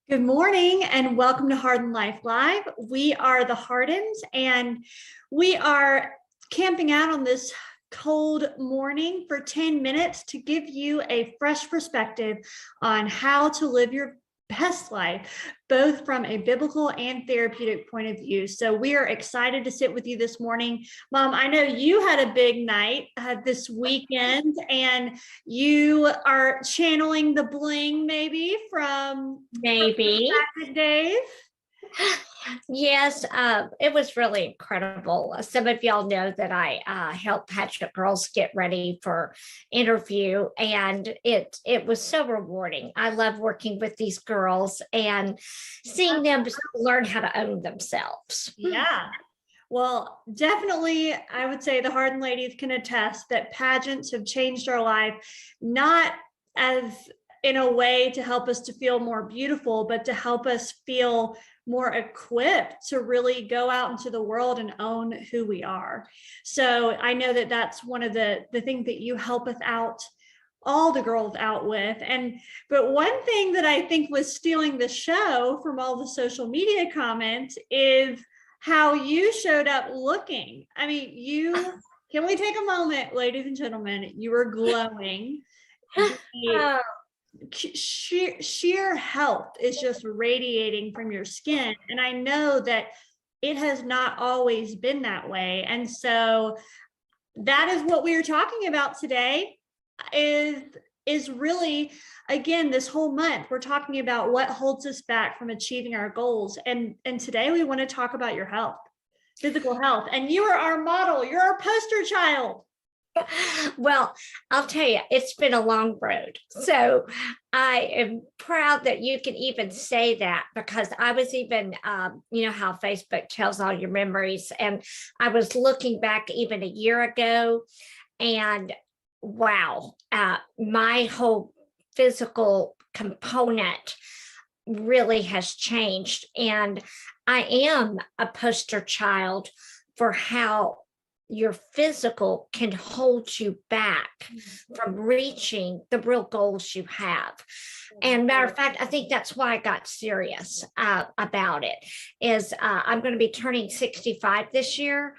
Good morning and welcome to Hardin Life Live. We are the Hardins and we are camping out on this cold morning for 10 minutes to give you a fresh perspective on how to live your best life, both from a biblical and therapeutic point of view. So we are excited to sit with you this morning. Mom, I know you had a big night this weekend and you are channeling the bling maybe from days. Yes, it was really incredible. Some of y'all know that I helped Patrick girls get ready for interview, and it was so rewarding. I love working with these girls and seeing them learn how to own themselves. Yeah. Well, definitely, I would say the Hardin ladies can attest that pageants have changed our life, not as in a way to help us to feel more beautiful, but to help us feel more equipped to really go out into the world and own who we are. So I know that that's one of the things that you help us out, all the girls out with. But one thing that I think was stealing the show from all the social media comments is how you showed up looking. I mean, can we take a moment, ladies and gentlemen? You were glowing. Sheer health is just radiating from your skin. And I know that it has not always been that way. And so that is what we are talking about today is really, again, this whole month, we're talking about what holds us back from achieving our goals. And today we want to talk about your health, physical health. And you are our model. You're our poster child. Well, I'll tell you, it's been a long road. So I am proud that you can even say that, because I was even, you know how Facebook tells all your memories. And I was looking back even a year ago, and wow, my whole physical component really has changed. And I am a poster child for how your physical can hold you back from reaching the real goals you have. And matter of fact, I think that's why I got serious about it. I'm going to be turning 65 this year.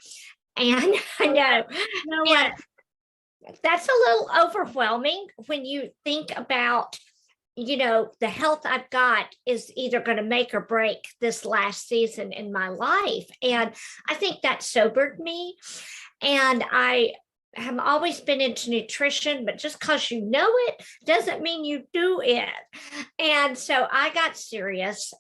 And I know, and that's a little overwhelming when you think about, you know, the health I've got is either going to make or break this last season in my life. And I think that sobered me. And I have always been into nutrition, but just because you know it doesn't mean you do it. And so I got serious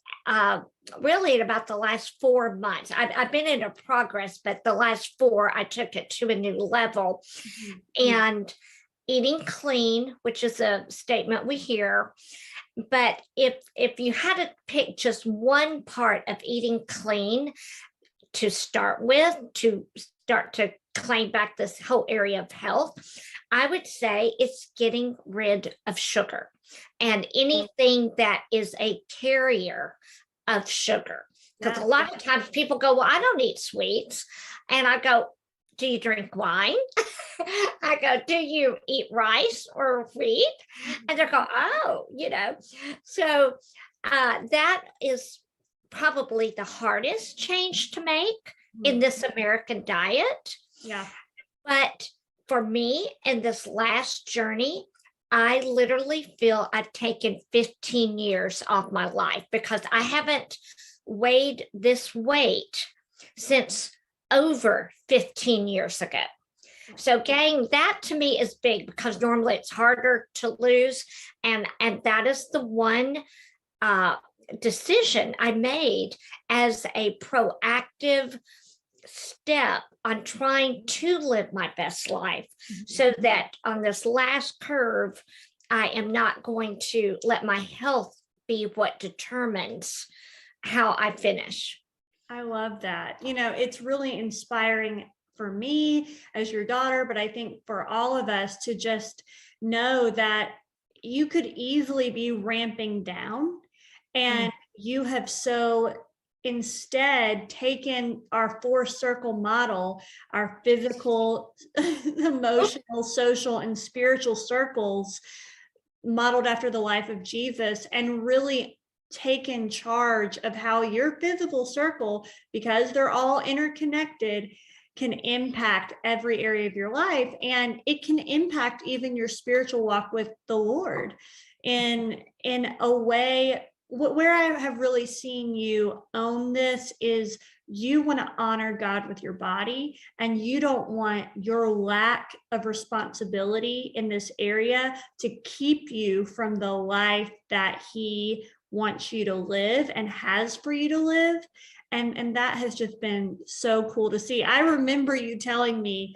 really in about the last 4 months. I've been in a progress, but the last 4, I took it to a new level. And eating clean, which is a statement we hear. But if you had to pick just one part of eating clean to start with, to start to claim back this whole area of health, I would say it's getting rid of sugar and anything that is a carrier of sugar. Because a lot of times people go, well, I don't eat sweets. And I go, do you drink wine? I go, do you eat rice or wheat? And they go, oh, you know. So that is probably the hardest change to make in this American diet. Yeah. But for me, in this last journey, I literally feel I've taken 15 years off my life, because I haven't weighed this weight since over 15 years ago. So gang, that to me is big, because normally it's harder to lose. And that is the one decision I made as a proactive step on trying to live my best life, so that on this last curve, I am not going to let my health be what determines how I finish. I love that. You know, it's really inspiring for me as your daughter, but I think for all of us to just know that you could easily be ramping down, and you have so instead taken our 4-circle model, our physical, emotional, social, and spiritual circles, modeled after the life of Jesus and really taken charge of how your physical circle, because they're all interconnected, can impact every area of your life. And it can impact even your spiritual walk with the Lord in a way. Where I have really seen you own this is you want to honor God with your body, and you don't want your lack of responsibility in this area to keep you from the life that He wants you to live and has for you to live. And that has just been so cool to see. I remember you telling me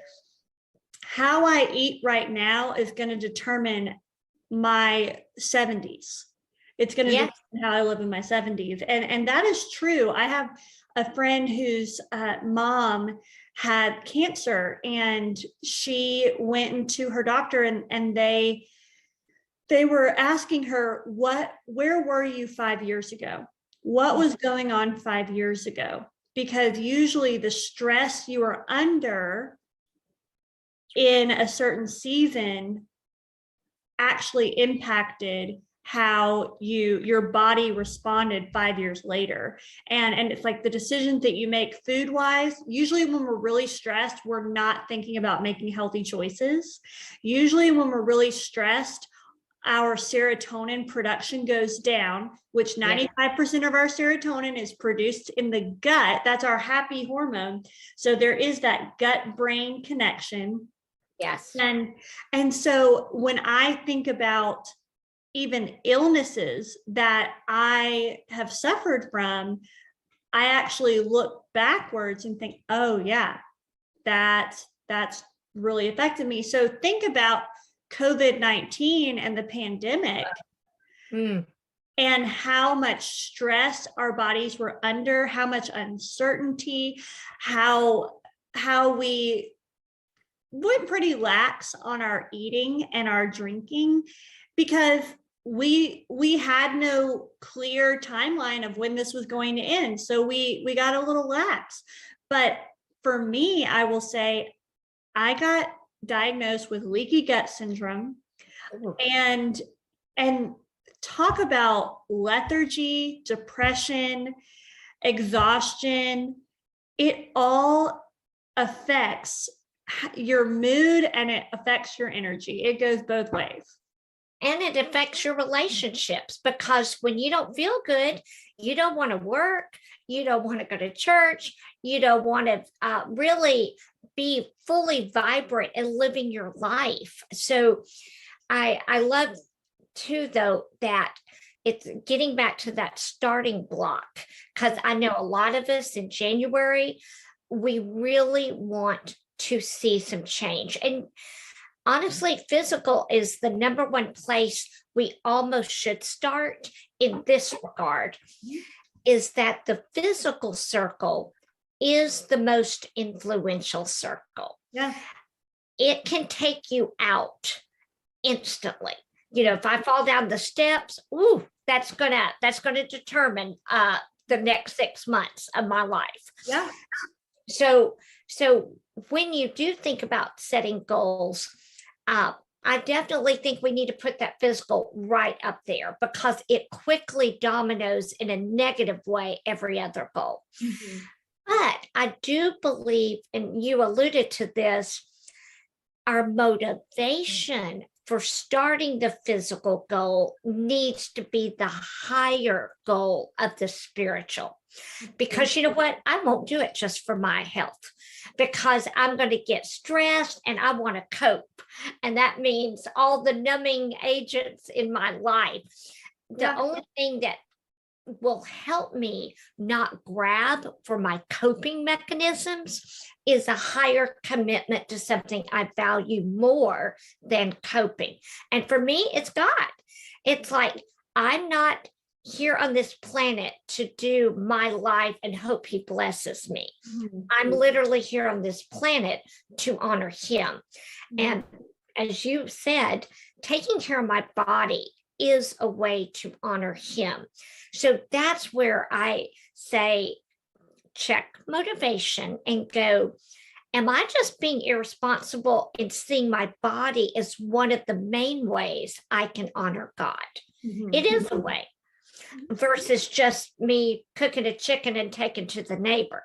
how I eat right now is going to determine my 70s. It's going to Yes. determine how I live in my 70s. And that is true. I have a friend whose mom had cancer, and she went into her doctor, and they were asking her, where were you 5 years ago? What was going on 5 years ago? Because usually the stress you are under in a certain season actually impacted how your body responded 5 years later. And it's like the decisions that you make food wise, usually when we're really stressed, we're not thinking about making healthy choices. Usually when we're really stressed, our serotonin production goes down, which 95% of our serotonin is produced in the gut. That's our happy hormone. So there is that gut brain connection. Yes. And so when I think about even illnesses that I have suffered from, I actually look backwards and think, oh yeah, that's really affected me. So think about COVID-19 and the pandemic. And how much stress our bodies were under, how much uncertainty, how we went pretty lax on our eating and our drinking, because we had no clear timeline of when this was going to end. So we got a little lax. But for me, I will say I got diagnosed with leaky gut syndrome. And talk about lethargy, depression, exhaustion. It all affects your mood, and it affects your energy. It goes both ways. And it affects your relationships, because when you don't feel good, you don't want to work, you don't want to go to church, you don't want to really be fully vibrant and living your life. So I love too, though, that it's getting back to that starting block, because I know a lot of us in January, we really want to see some change. And honestly, physical is the number one place we almost should start in this regard, is that the physical circle is the most influential circle. Yeah. It can take you out instantly. You know, if I fall down the steps, ooh, that's gonna determine the next 6 months of my life. Yeah. So when you do think about setting goals, I definitely think we need to put that physical right up there, because it quickly dominoes in a negative way every other goal. Mm-hmm. But I do believe, and you alluded to this, our motivation for starting the physical goal needs to be the higher goal of the spiritual. Because you know what? I won't do it just for my health, because I'm going to get stressed and I want to cope. And that means all the numbing agents in my life. The only thing that will help me not grab for my coping mechanisms is a higher commitment to something I value more than coping. And for me, it's God. It's like, I'm not here on this planet to do my life and hope He blesses me. Mm-hmm. I'm literally here on this planet to honor Him. Mm-hmm. And as you said, taking care of my body is a way to honor Him. So that's where I say, check motivation and go, am I just being irresponsible in seeing my body as one of the main ways I can honor God? It is a way versus just me cooking a chicken and taking to the neighbor.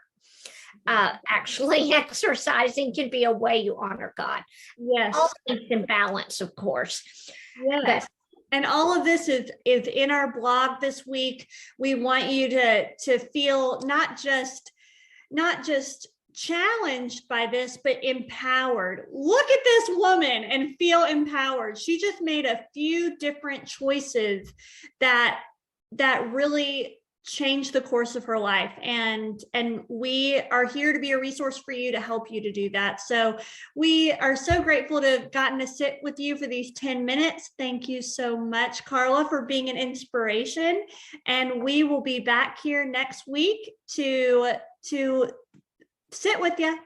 Actually, exercising can be a way you honor God. Yes. All things in balance, of course. Yes. But and all of this is in our blog this week. We want you to feel not just challenged by this, but empowered. Look at this woman and feel empowered. She just made a few different choices that really changed the course of her life, and we are here to be a resource for you to help you to do that. So we are so grateful to have gotten to sit with you for these 10 minutes. Thank you so much, Carla, for being an inspiration, and we will be back here next week to sit with you.